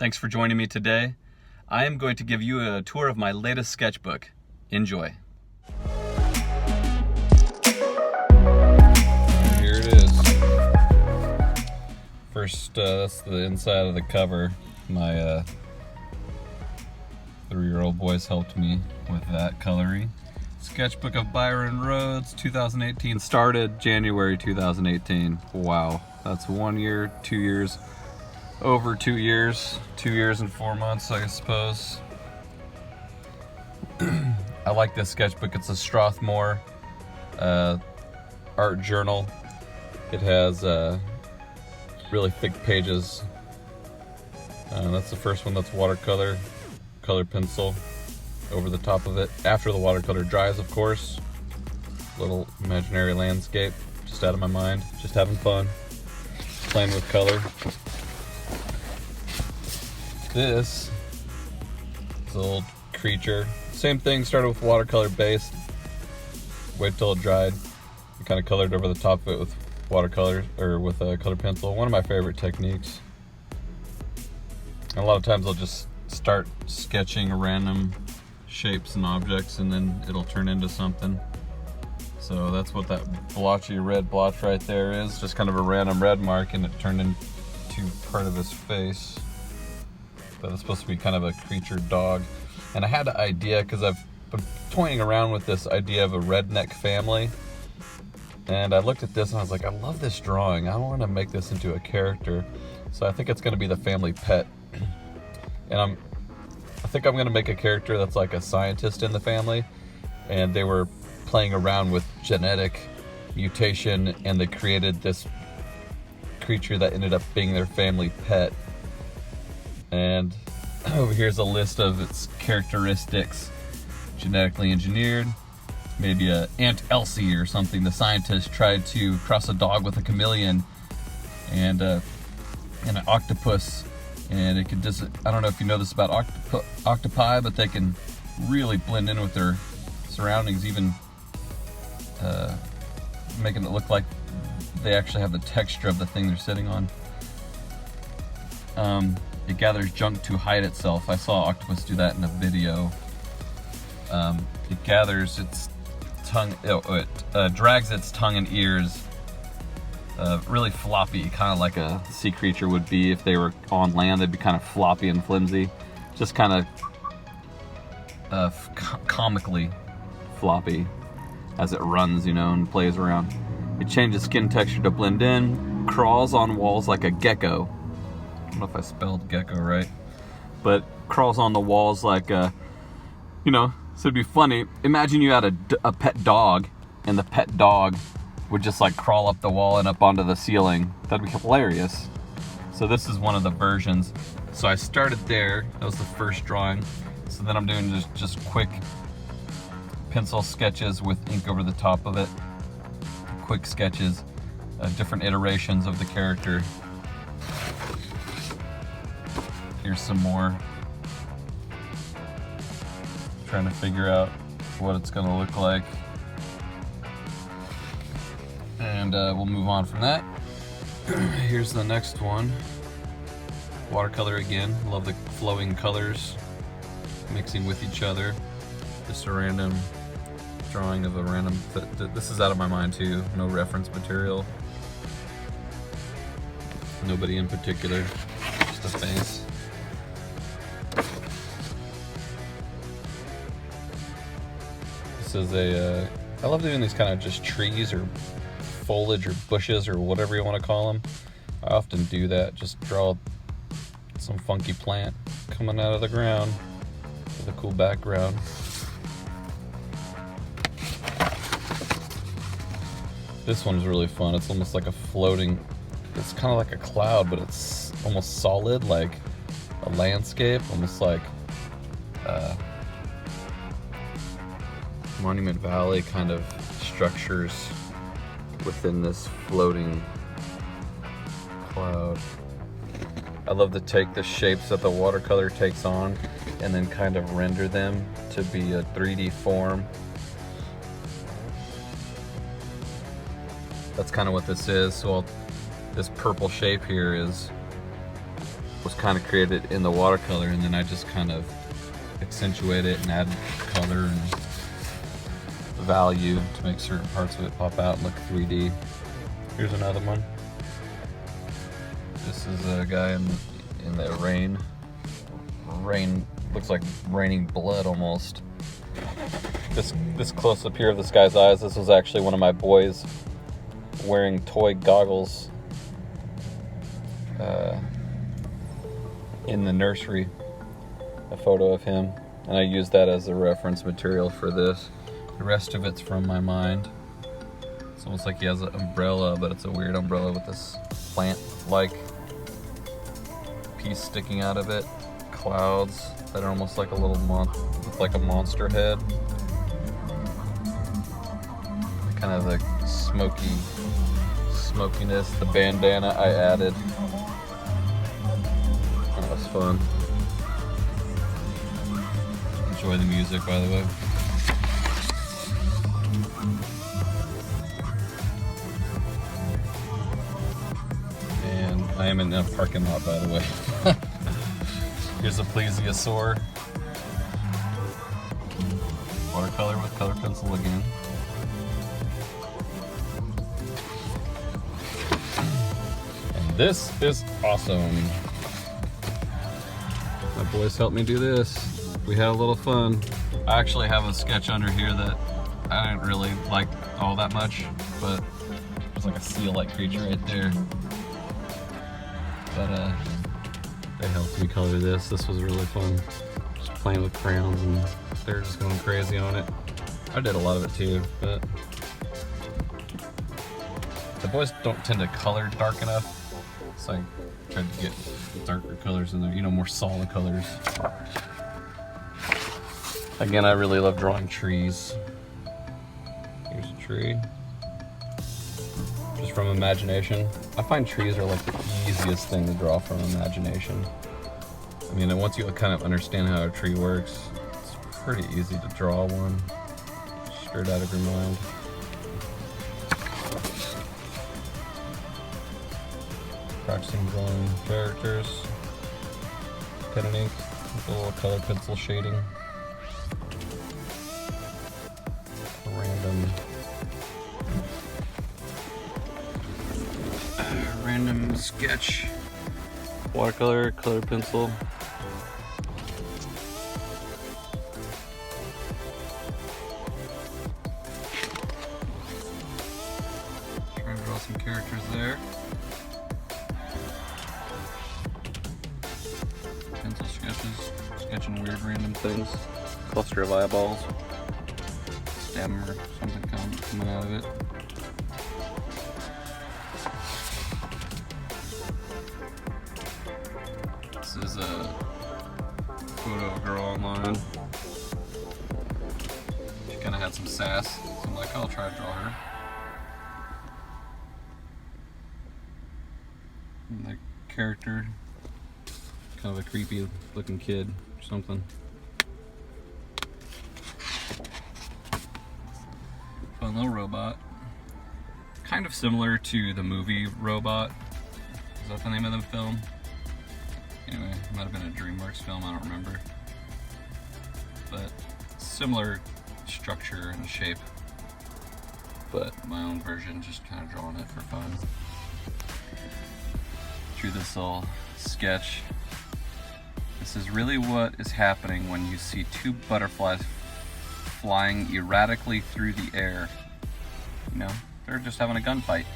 Thanks for joining me today. I am going to give you a tour of my latest sketchbook. Enjoy. Here it is. First, that's the inside of the cover. My 3-year-old boys helped me with that coloring. Sketchbook of Byron Rhodes, 2018. Started January 2018. Wow, that's 1 year, 2 years. Over 2 years, 2 years and 4 months, I suppose. I like this sketchbook. It's a Strathmore art journal. It has really thick pages. That's the first one. That's watercolor, colored pencil over the top of it. After the watercolor dries, of course. Little imaginary landscape, just out of my mind, just having fun, playing with color. This is a little creature. Same thing, started with watercolor base. Wait till it dried. I kind of colored over the top of it with watercolor, or with a colored pencil. One of my favorite techniques. And a lot of times I'll just start sketching random shapes and objects, and then it'll turn into something. So that's what that blotchy red blotch right there is. Just kind of a random red mark, and it turned into part of his face. But it's supposed to be kind of a creature dog. And I had an idea, because I've been toying around with this idea of a redneck family. And I looked at this and I was like, I love this drawing. I want to make this into a character. So I think it's going to be the family pet. And I think I'm going to make a character that's like a scientist in the family. And they were playing around with genetic mutation, and they created this creature that ended up being their family pet. And over here's a list of its characteristics. Genetically engineered. Maybe a Aunt Elsie or something. The scientist tried to cross a dog with a chameleon and an octopus. And it could just, I don't know if you know this about octopi, but they can really blend in with their surroundings, even making it look like they actually have the texture of the thing they're sitting on. It gathers junk to hide itself. I saw octopus do that in a video. It gathers its tongue, it drags its tongue and ears, really floppy, kind of like a sea creature would be if they were on land. They'd be kind of floppy and flimsy, just kind of comically floppy as it runs, and plays around. It changes skin texture to blend in, crawls on walls like a gecko. I don't know if I spelled gecko right, but crawls on the walls like so it'd be funny. Imagine you had a pet dog, and the pet dog would just like crawl up the wall and up onto the ceiling. That'd be hilarious. So this is one of the versions. So I started there. That was the first drawing. So then I'm doing just quick pencil sketches with ink over the top of it. Quick sketches, different iterations of the character. Here's some more. Trying to figure out what it's going to look like. And we'll move on from that. Here's the next one. Watercolor again. Love the flowing colors mixing with each other. Just a random drawing of a random... This is out of my mind too. No reference material. Nobody in particular. Just a face. This is I love doing these kind of just trees or foliage or bushes or whatever you want to call them. I often do that. Just draw some funky plant coming out of the ground with a cool background. This one's really fun. It's almost like a floating, it's kind of like a cloud, but it's almost solid, like a landscape, almost like Monument Valley kind of structures within this floating cloud. I love to take the shapes that the watercolor takes on and then kind of render them to be a 3D form. That's kind of what this is. So this purple shape here is was kind of created in the watercolor, and then I just kind of accentuate it and add color and value to make certain parts of it pop out and look 3D. Here's another one. This is a guy in the rain. Rain looks like raining blood almost. This close up here of this guy's eyes, this was actually one of my boys wearing toy goggles in the nursery. A photo of him, and I used that as a reference material for this. The rest of it's from my mind. It's almost like he has an umbrella, but it's a weird umbrella with this plant-like piece sticking out of it. Clouds that are almost like a little with like a monster head. Kind of the smokiness, the bandana I added. That was fun. Enjoy the music, by the way. And I am in a parking lot, by the way. Here's a plesiosaur. Watercolor with color pencil again. And this is awesome. My boys helped me do this. We had a little fun. I actually have a sketch under here that I didn't really like all that much, but there's like a seal-like creature right there. But they helped me color this. This was really fun. Just playing with crayons, and they're just going crazy on it. I did a lot of it too, but the boys don't tend to color dark enough. So I tried to get darker colors in there, you know, more solid colors. Again, I really love drawing trees. Here's a tree. Just from imagination. I find trees are like the easiest thing to draw from imagination. I mean, once you kind of understand how a tree works, it's pretty easy to draw one straight out of your mind. Practicing drawing characters. Pen and ink with a little color pencil shading. Random sketch. Watercolor, color pencil. Trying to draw some characters there. Pencil sketches, sketching weird random things. Cluster of eyeballs. Stem or something coming out of it. This is a photo of a girl online. She kind of had some sass, so I'm like, I'll try to draw her. And the character, kind of a creepy looking kid or something. Fun little robot. Kind of similar to the movie Robot. Is that the name of the film? Anyway, it might have been a DreamWorks film, I don't remember. But similar structure and shape. But my own version, just kind of drawing it for fun. Drew this little sketch. This is really what is happening when you see two butterflies flying erratically through the air. You know, they're just having a gunfight.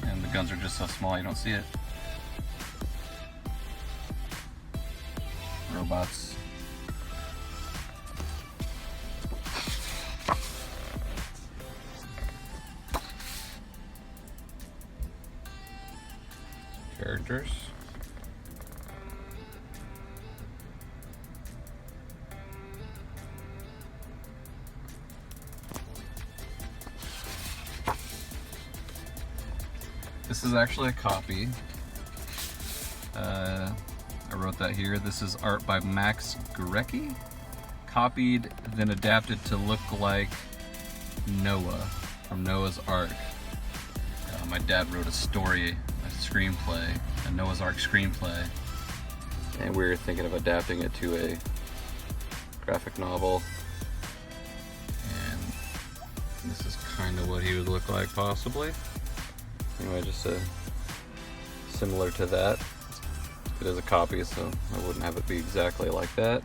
And the guns are just so small you don't see it. Robots. Characters. This is actually a copy. I wrote that here. This is art by Max Gurecki. Copied, then adapted to look like Noah from Noah's Ark. My dad wrote a story, a screenplay, a Noah's Ark screenplay. and we're thinking of adapting it to a graphic novel. And this is kind of what he would look like, possibly. Anyway, just similar to that. It is a copy, so I wouldn't have it be exactly like that.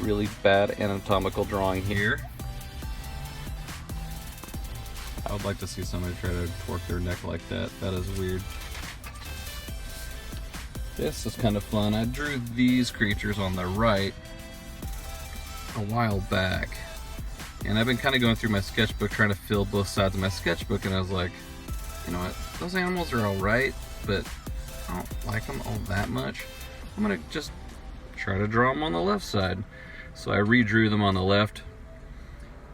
Really bad anatomical drawing here. I would like to see somebody try to torque their neck like that. That is weird. This is kind of fun. I drew these creatures on the right a while back. And I've been kind of going through my sketchbook trying to fill both sides of my sketchbook, and I was like, you know what, those animals are alright, but I don't like them all that much. I'm gonna just try to draw them on the left side. So I redrew them on the left.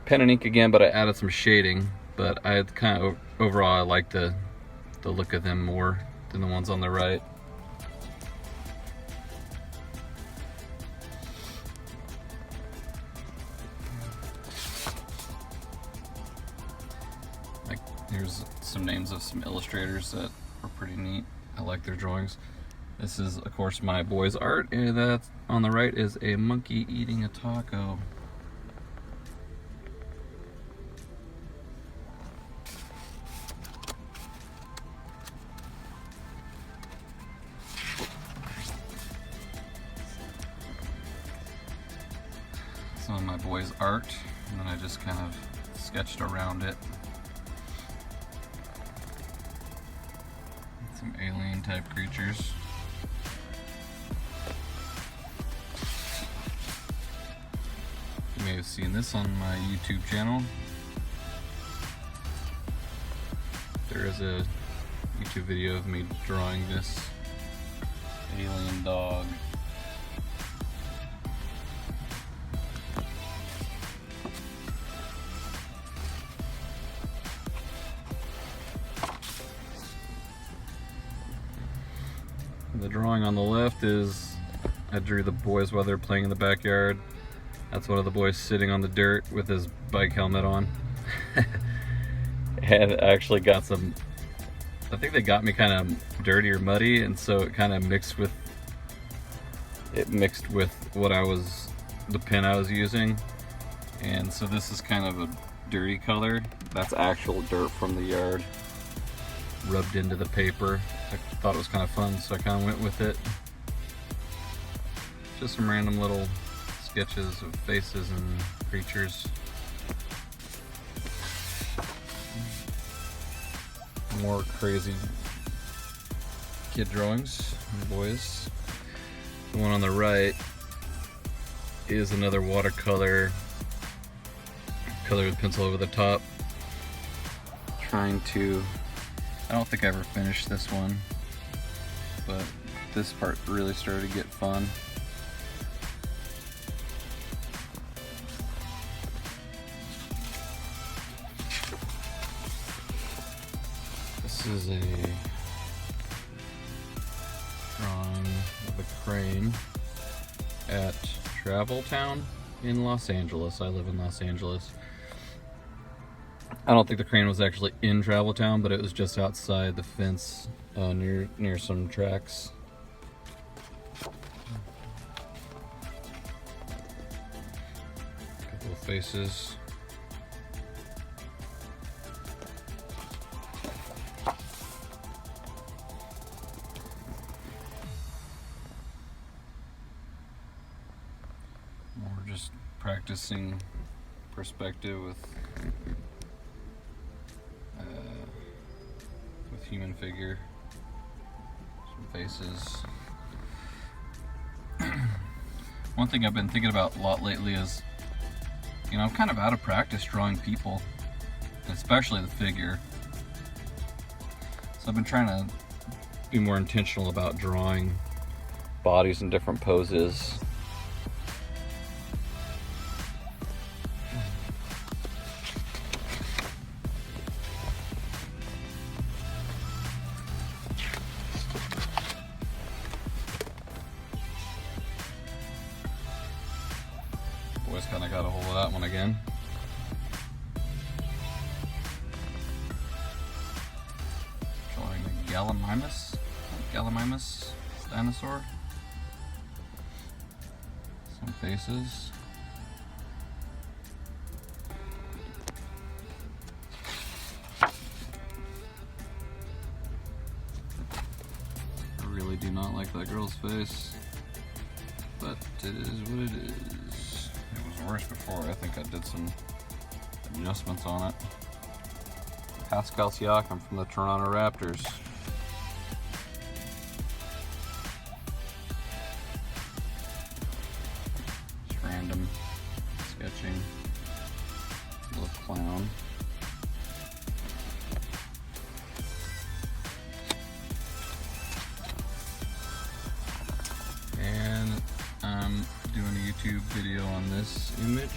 Pen and ink again, but I added some shading. But I kind of, overall, I like the look of them more than the ones on the right. Like, here's some names of some illustrators that are pretty neat. I like their drawings. This is, of course, my boy's art, and that on the right is a monkey eating a taco. Some of my boy's art, and then I just kind of sketched around it. Some alien type creatures. You may have seen this on my YouTube channel. There is a YouTube video of me drawing this alien dog. The drawing on the left is, I drew the boys while they're playing in the backyard. That's one of the boys sitting on the dirt with his bike helmet on. And I actually got some, I think they got me kind of dirty or muddy, and so it kind of mixed with what I was, the pen I was using. And so this is kind of a dirty color. That's actual dirt from the yard rubbed into the paper. I thought it was kind of fun, so I kind of went with it. Just some random little sketches of faces and creatures. More crazy kid drawings and boys. The one on the right is another watercolor, color with pencil over the top. Trying to, I don't think I ever finished this one, but this part really started to get fun. This is a drawing of a crane at Travel Town in Los Angeles. I live in Los Angeles. I don't think the crane was actually in Travel Town, but it was just outside the fence near some tracks. Couple of faces. More just practicing perspective with human figure, some faces. One thing I've been thinking about a lot lately is, you know, I'm kind of out of practice drawing people, especially the figure. So I've been trying to be more intentional about drawing bodies in different poses. Boys kind of got a hold of that one again. Drawing a Gallimimus dinosaur. faces. I really do not like that girl's face, but it is what it is. It was worse before. I think I did some adjustments on it. Pascal Siakam from the Toronto Raptors. Just random sketching. Little clown. And I'm doing a YouTube video on this image.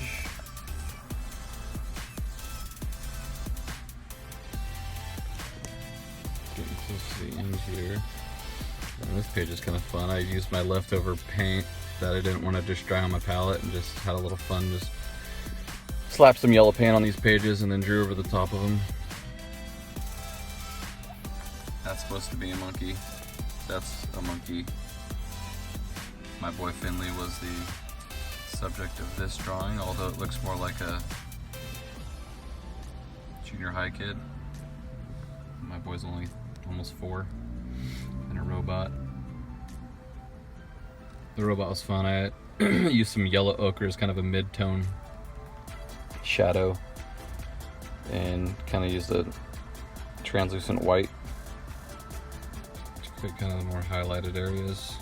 Getting close to the end here. And this page is kind of fun. I used my leftover paint that I didn't want to just dry on my palette and just had a little fun. Just slapped some yellow paint on these pages and then drew over the top of them. That's supposed to be a monkey. That's a monkey. My boy Finley was the subject of this drawing, although it looks more like a junior high kid. My boy's only almost 4, and a robot. The robot was fun. I used some yellow ochre as kind of a mid-tone shadow, and kind of used a translucent white to create kind of the more highlighted areas.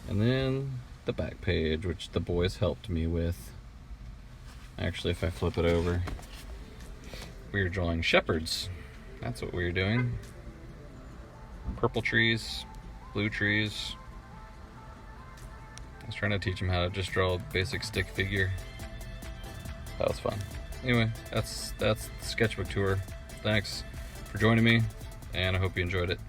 And then the back page, which the boys helped me with. Actually, if I flip it over, we were drawing shepherds. That's what we were doing. Purple trees, blue trees. I was trying to teach them how to just draw a basic stick figure. That was fun. Anyway, that's the sketchbook tour. Thanks for joining me, and I hope you enjoyed it.